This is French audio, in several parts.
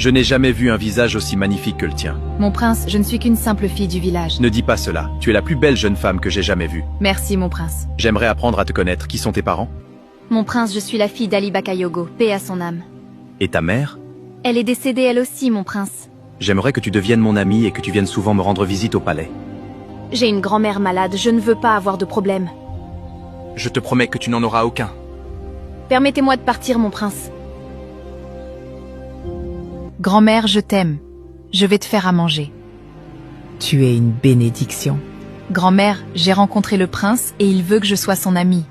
Je n'ai jamais vu un visage aussi magnifique que le tien. Mon prince, je ne suis qu'une simple fille du village. Ne dis pas cela, tu es la plus belle jeune femme que j'ai jamais vue. Merci, mon prince. J'aimerais apprendre à te connaître. Qui sont tes parents? Mon prince, je suis la fille d'Ali Bakayogo, paix à son âme. Et ta mère? Elle est décédée elle aussi, mon prince. J'aimerais que tu deviennes mon amie et que tu viennes souvent me rendre visite au palais. J'ai une grand-mère malade, je ne veux pas avoir de problème. Je te promets que tu n'en auras aucun. Permettez-moi de partir, mon prince. Grand-mère, je t'aime. Je vais te faire à manger. Tu es une bénédiction. Grand-mère, j'ai rencontré le prince et il veut que je sois son amie.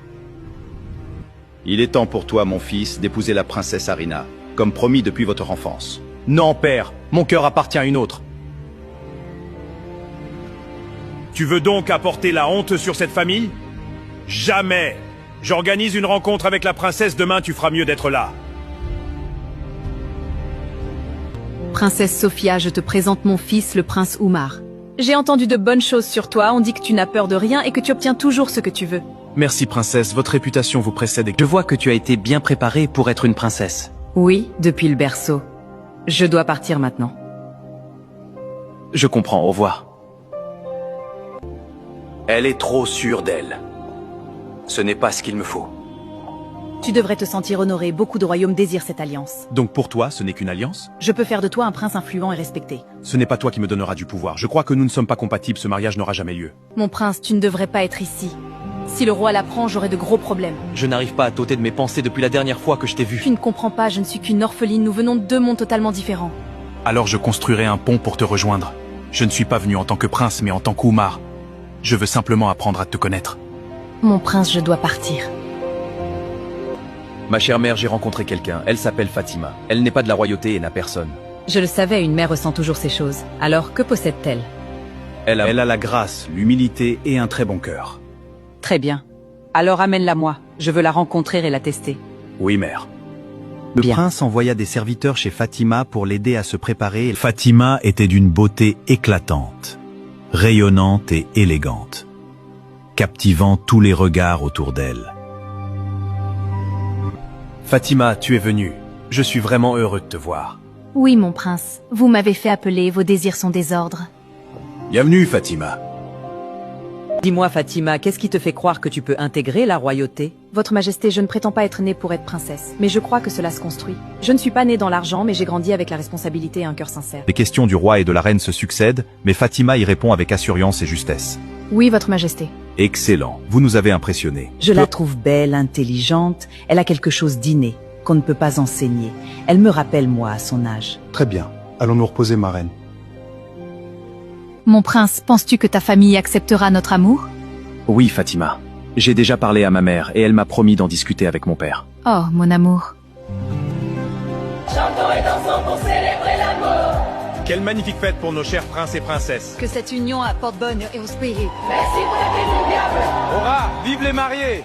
Il est temps pour toi, mon fils, d'épouser la princesse Arina, comme promis depuis votre enfance. Non, père, mon cœur appartient à une autre. Tu veux donc apporter la honte sur cette famille? Jamais! J'organise une rencontre avec la princesse demain, tu feras mieux d'être là. Princesse Sophia, je te présente mon fils, le prince Oumar. J'ai entendu de bonnes choses sur toi, on dit que tu n'as peur de rien et que tu obtiens toujours ce que tu veux. Merci, princesse, votre réputation vous précède et je vois que tu as été bien préparée pour être une princesse. Oui, depuis le berceau. Je dois partir maintenant. Je comprends, au revoir. Elle est trop sûre d'elle. Ce n'est pas ce qu'il me faut. Tu devrais te sentir honoré, beaucoup de royaumes désirent cette alliance. Donc pour toi, ce n'est qu'une alliance? Je peux faire de toi un prince influent et respecté. Ce n'est pas toi qui me donneras du pouvoir. Je crois que nous ne sommes pas compatibles, ce mariage n'aura jamais lieu. Mon prince, tu ne devrais pas être ici. Si le roi l'apprend, j'aurai de gros problèmes. Je n'arrive pas à t'ôter de mes pensées depuis la dernière fois que je t'ai vu. Tu ne comprends pas, je ne suis qu'une orpheline, nous venons de deux mondes totalement différents. Alors je construirai un pont pour te rejoindre. Je ne suis pas venu en tant que prince, mais en tant qu'Oumar. Je veux simplement apprendre à te connaître. Mon prince, je dois partir. Ma chère mère, j'ai rencontré quelqu'un. Elle s'appelle Fatima. Elle n'est pas de la royauté et n'a personne. Je le savais, une mère ressent toujours ces choses. Alors, que possède-t-elle? Elle a la grâce, l'humilité et un très bon cœur. Très bien. Alors amène-la moi. Je veux la rencontrer et la tester. Oui, mère. Le Bien. prince envoya des serviteurs chez Fatima pour l'aider à se préparer. Fatima était d'une beauté éclatante, rayonnante et élégante, captivant tous les regards autour d'elle. Fatima, tu es venue. Je suis vraiment heureux de te voir. Oui, mon prince, vous m'avez fait appeler, vos désirs sont des ordres. Bienvenue, Fatima. Dis-moi, Fatima, qu'est-ce qui te fait croire que tu peux intégrer la royauté? Votre Majesté, je ne prétends pas être née pour être princesse, mais je crois que cela se construit. Je ne suis pas née dans l'argent, mais j'ai grandi avec la responsabilité et un cœur sincère. Les questions du roi et de la reine se succèdent, mais Fatima y répond avec assurance et justesse. Oui, Votre Majesté. Excellent, vous nous avez impressionnés. Je la trouve belle, intelligente, elle a quelque chose d'inné, qu'on ne peut pas enseigner. Elle me rappelle moi à son âge. Très bien. Allons nous reposer, ma reine. Mon prince, penses-tu que ta famille acceptera notre amour? Oui, Fatima. J'ai déjà parlé à ma mère et elle m'a promis d'en discuter avec mon père. Oh, mon amour. Chantons et dansons pour célébrer l'amour. Quelle magnifique fête pour nos chers princes et princesses. Que cette union apporte bonheur et prospérité. Merci pour la paix du diable. Hurrah, vive les mariés!